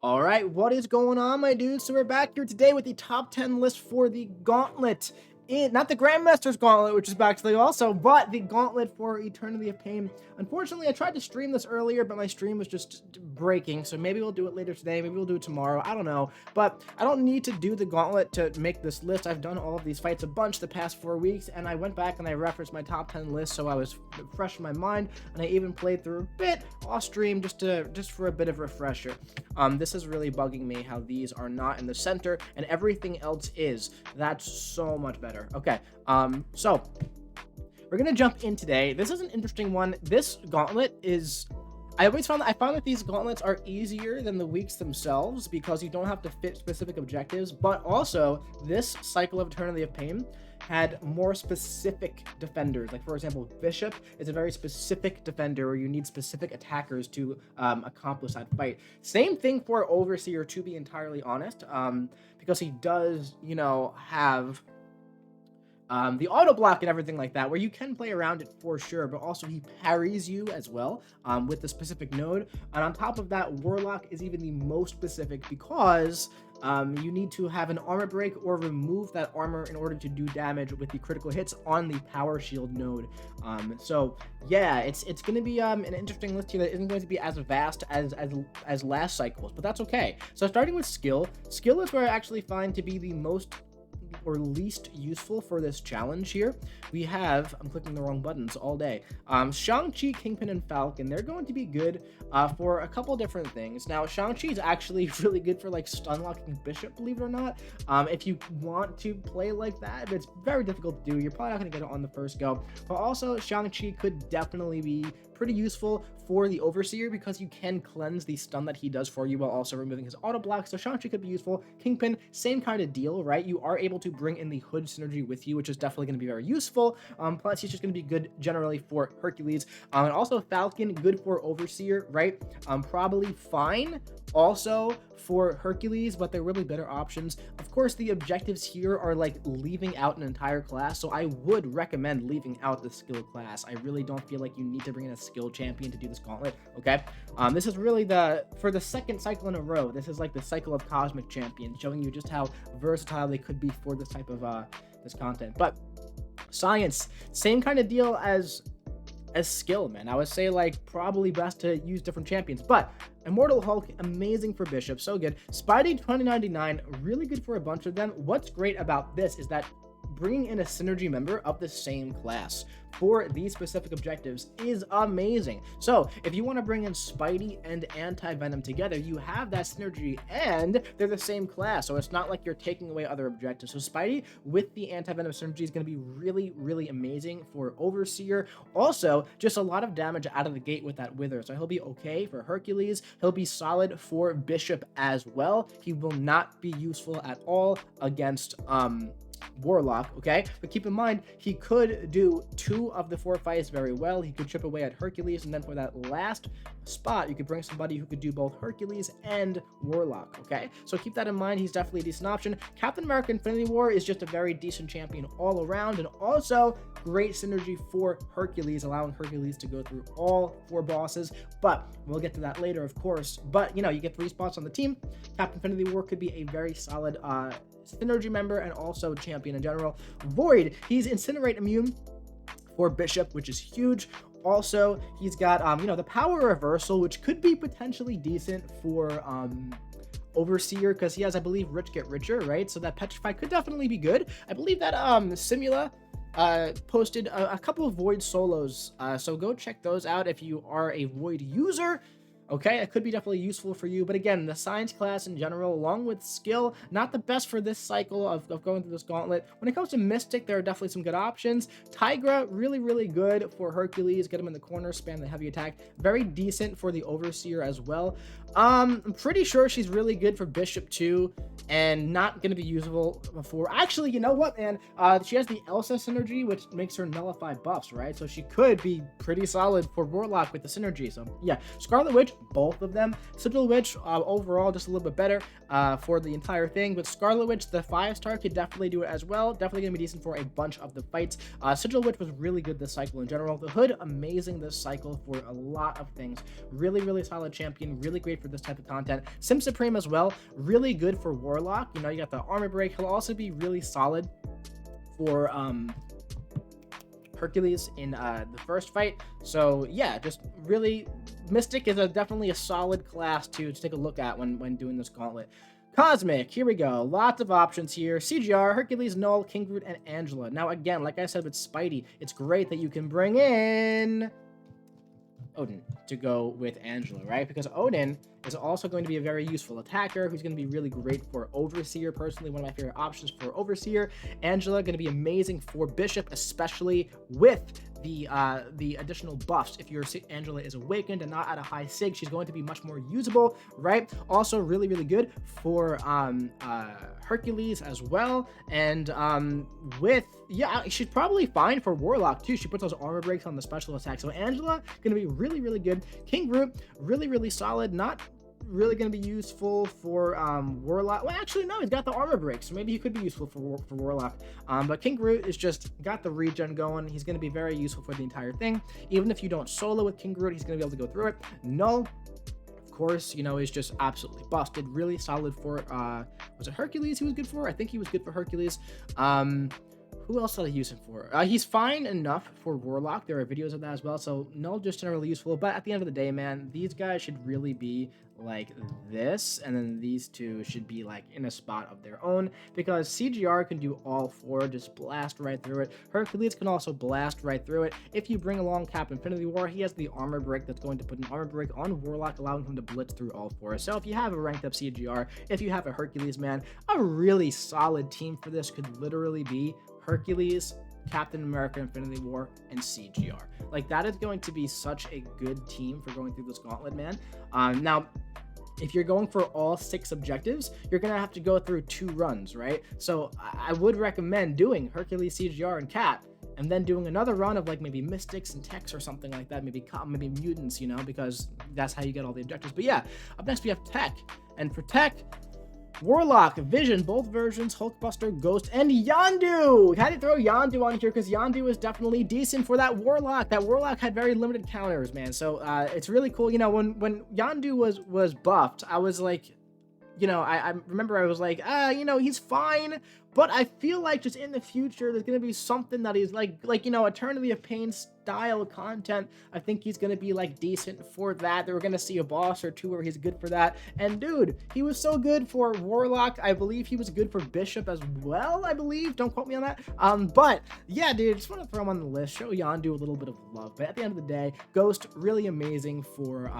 All right, what is going on, my dudes? So we're back here today with the top 10 list for the Gauntlet. Not the Grandmaster's Gauntlet, which is actually also, but the Gauntlet for Eternity of Pain. Unfortunately, I tried to stream this earlier, but my stream was just breaking, so maybe we'll do it later today, maybe we'll do it tomorrow, I don't know. But I don't need to do the Gauntlet to make this list. I've done all of these fights a bunch the past 4 weeks, and I went back and I referenced my top 10 list, so I was fresh in my mind, and I even played through a bit off stream just for a bit of refresher. This is really bugging me how these are not in the center and everything else is. That's so much better. Okay, so we're gonna jump in today. This is an interesting one. This gauntlet is, I found that these gauntlets are easier than the weeks themselves because you don't have to fit specific objectives, but also this cycle of Eternity of Pain had more specific defenders. Like, for example, Bishop is a very specific defender where you need specific attackers to accomplish that fight. Same thing for Overseer, to be entirely honest, because he does, have the auto block and everything like that, where you can play around it for sure, but also he parries you as well with the specific node. And on top of that, Warlock is even the most specific because you need to have an armor break or remove that armor in order to do damage with the critical hits on the power shield node. So yeah, it's going to be an interesting list here that isn't going to be as vast as last cycles, but that's okay. So starting with skill is where I actually find to be the most or least useful for this challenge here. We have, I'm clicking the wrong buttons all day, Shang-Chi, Kingpin, and Falcon. They're going to be good for a couple different things. Now, Shang-Chi is actually really good for like stun locking Bishop, believe it or not. If you want to play like that, but it's very difficult to do. You're probably not going to get it on the first go. But also, Shang-Chi could definitely be pretty useful for the Overseer because you can cleanse the stun that he does for you while also removing his auto block. So Shang-Chi could be useful. Kingpin, same kind of deal, right? You are able to bring in the hood synergy with you, which is definitely going to be very useful. Plus, he's just going to be good generally for Hercules. And also Falcon, good for Overseer, right? Probably fine also for Hercules, but they're really better options. Of course, the objectives here are like leaving out an entire class, so I would recommend leaving out the skill class. I really don't feel like you need to bring in a skill champion to do this gauntlet, okay? This is really for the second cycle in a row, this is like the cycle of Cosmic Champions, showing you just how versatile they could be for this type of this content. But Science, same kind of deal as skill, man. I would say like probably best to use different champions, but Immortal Hulk, amazing for Bishop, so good. Spidey 2099, really good for a bunch of them. What's great about this is that bringing in a synergy member of the same class for these specific objectives is amazing. So if you want to bring in Spidey and Anti-Venom together, you have that synergy and they're the same class, so it's not like you're taking away other objectives. So Spidey with the Anti-Venom synergy is going to be really, really amazing for Overseer. Also, just a lot of damage out of the gate with that Wither, so he'll be okay for Hercules. He'll be solid for Bishop as well. He will not be useful at all against Warlock, okay? But keep in mind, he could do 2 of the 4 fights very well. He could chip away at Hercules, and then for that last spot, you could bring somebody who could do both Hercules and Warlock, okay? So keep that in mind. He's definitely a decent option. Captain America Infinity War is just a very decent champion all around, and also great synergy for Hercules, allowing Hercules to go through all 4 bosses, but we'll get to that later, of course. But, you get 3 spots on the team. Captain Infinity War could be a very solid synergy member and also champion in general. Void, he's Incinerate immune for Bishop, which is huge. Also, he's got the power reversal, which could be potentially decent for Overseer, because he has, I believe, Rich Get Richer, right? So that Petrify could definitely be good. I believe that Simula posted a couple of Void solos, so go check those out if you are a Void user. Okay, it could be definitely useful for you, but again, the science class in general, along with skill, not the best for this cycle of going through this gauntlet. When it comes to Mystic, there are definitely some good options. Tigra, really, really good for Hercules. Get him in the corner, spam the heavy attack. Very decent for the Overseer as well. I'm pretty sure she's really good for Bishop too, and not going to be usable before. Actually, you know what, man? She has the Elsa synergy, which makes her nullify buffs, right? So she could be pretty solid for Warlock with the synergy. So yeah, Scarlet Witch, both of them. Sigil Witch, overall, just a little bit better for the entire thing. With Scarlet Witch, the 5-star could definitely do it as well. Definitely going to be decent for a bunch of the fights. Sigil Witch was really good this cycle in general. The Hood, amazing this cycle for a lot of things. Really, really solid champion. Really great for this type of content. Sim Supreme as well. Really good for Warlock. You know, you got the armor break. He'll also be really solid for Hercules in the first fight. So yeah, just really, Mystic is definitely a solid class to take a look at when doing this gauntlet. Cosmic, here we go. Lots of options here. CGR, Hercules, Null, King Groot, and Angela. Now again, like I said with Spidey, it's great that you can bring in Odin to go with Angela, right? Because Odin is also going to be a very useful attacker who's going to be really great for Overseer. Personally, one of my favorite options for Overseer. Angela going to be amazing for Bishop, especially with the additional buffs. If your Angela is awakened and not at a high sig, she's going to be much more usable, right? Also really, really good for Hercules as well. And she's probably fine for Warlock too. She puts those armor breaks on the special attack. So Angela gonna be really, really good. King Groot, really, really solid. Not really going to be useful for Warlock. Well, actually, no, he's got the armor break, so maybe he could be useful for Warlock. But King Groot is just got the regen going. He's going to be very useful for the entire thing. Even if you don't solo with King Groot, he's going to be able to go through it. Null, of course, you know, is just absolutely busted. Really solid for, was it Hercules he was good for? I think he was good for Hercules. Who else did I use him for? He's fine enough for Warlock. There are videos of that as well. So Null just generally useful. But at the end of the day, man, these guys should really be like this. And then these two should be like in a spot of their own. Because CGR can do all four. Just blast right through it. Hercules can also blast right through it. If you bring along Cap Infinity War, he has the armor break that's going to put an armor break on Warlock, allowing him to blitz through all four. So if you have a ranked up CGR, if you have a Hercules, man, a really solid team for this could literally be Hercules, Captain America, Infinity War, and CGR. Like, that is going to be such a good team for going through this gauntlet, man. Now, if you're going for all 6 objectives, you're going to have to go through 2 runs, right? So I would recommend doing Hercules, CGR, and Cap, and then doing another run of like maybe Mystics and Techs or something like that, maybe Mutants, you know, because that's how you get all the objectives. But yeah, up next we have Tech, and for Tech, Warlock, Vision, both versions, Hulkbuster, Ghost, and Yondu. Had to throw Yondu on here because Yondu is definitely decent for that Warlock. That Warlock had very limited counters, man. So it's really cool. You know, when Yondu was buffed, I was like, you know, I remember I was like, you know, he's fine. But I feel like just in the future, there's going to be something that he's like, you know, Eternity of Pain style content. I think he's going to be like decent for that. We're going to see a boss or 2 where he's good for that. And dude, he was so good for Warlock. I believe he was good for Bishop as well, I believe. Don't quote me on that. But yeah, dude, just want to throw him on the list. Show Yondu a little bit of love. But at the end of the day, Ghost, really amazing for,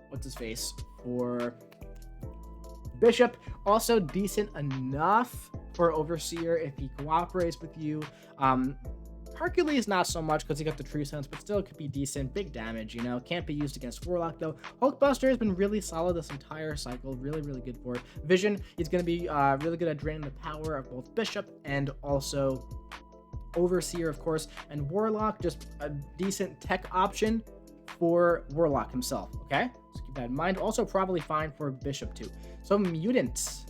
what's his face? For Bishop, also decent enough for Overseer if he cooperates with you. Hercules, not so much because he got the True Sense, but still could be decent. Big damage, you know. Can't be used against Warlock, though. Hulkbuster has been really solid this entire cycle. Really, really good for it. Vision, he's going to be really good at draining the power of both Bishop and also Overseer, of course. And Warlock, just a decent tech option for Warlock himself, okay? So keep that in mind. Also probably fine for Bishop, too. So Mutant.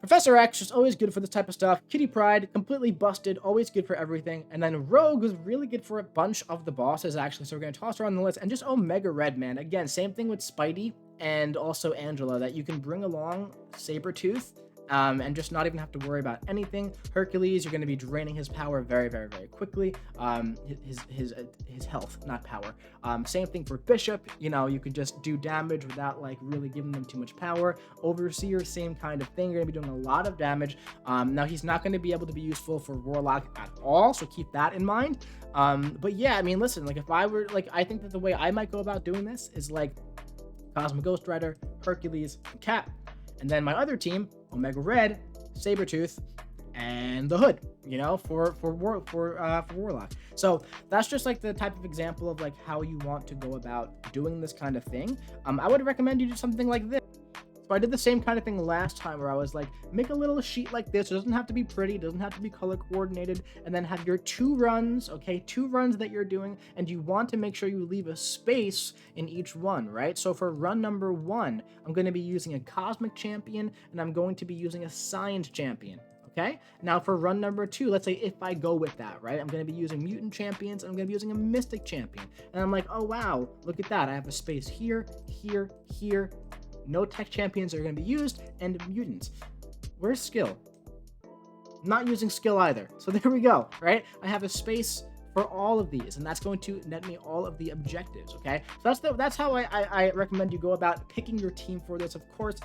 Professor X, just always good for this type of stuff. Kitty Pryde, completely busted, always good for everything. And then Rogue was really good for a bunch of the bosses, actually. So we're going to toss her on the list. And just Omega Red, man. Again, same thing with Spidey and also Angela, that you can bring along Sabretooth and just not even have to worry about anything. Hercules, you're going to be draining his power very, very, very quickly. His health, not power. Same thing for Bishop. You know, you can just do damage without like really giving them too much power. Overseer, same kind of thing. You're going to be doing a lot of damage. Now he's not going to be able to be useful for Warlock at all, so keep that in mind. But yeah, I mean, listen, like if I were like, I think that the way I might go about doing this is like Cosmic Ghost Rider, Hercules, and Cap. And then my other team, Omega Red, Sabretooth, and the Hood, you know, for Warlock. So that's just like the type of example of like how you want to go about doing this kind of thing. I would recommend you do something like this. So I did the same kind of thing last time where I was like, make a little sheet like this. It doesn't have to be pretty, it doesn't have to be color coordinated, and then have your 2 runs, okay, 2 runs that you're doing, and you want to make sure you leave a space in each one, right? So for run number 1, I'm going to be using a cosmic champion, and I'm going to be using a signed champion. Okay, now for run number 2, let's say if I go with that, right, I'm going to be using mutant champions, and I'm going to be using a mystic champion, and I'm like, oh wow, look at that, I have a space here, here, here, no tech champions are going to be used, and mutants. Where's skill? Not using skill either. So there we go, right? I have a space for all of these, and that's going to net me all of the objectives, okay? So that's how I recommend you go about picking your team for this. Of course,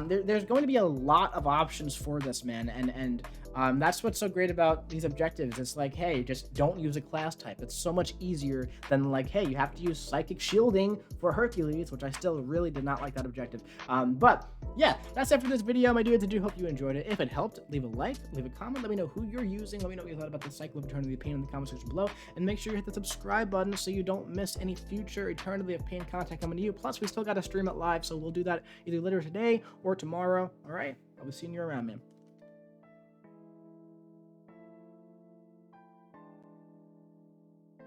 there's going to be a lot of options for this, man, and that's what's so great about these objectives. It's like, hey, just don't use a class type. It's so much easier than like, hey, you have to use psychic shielding for Hercules, which I still really did not like that objective. But yeah, that's it for this video, my dudes. I do hope you enjoyed it. If it helped, leave a like, leave a comment, let me know who you're using, let me know what you thought about the cycle of Eternity of Pain in the comment section below, and make sure you hit the subscribe button so you don't miss any future Eternity of Pain content coming to you. Plus, we still got to stream it live, so we'll do that either later today or tomorrow. All right, I'll be seeing you around, man.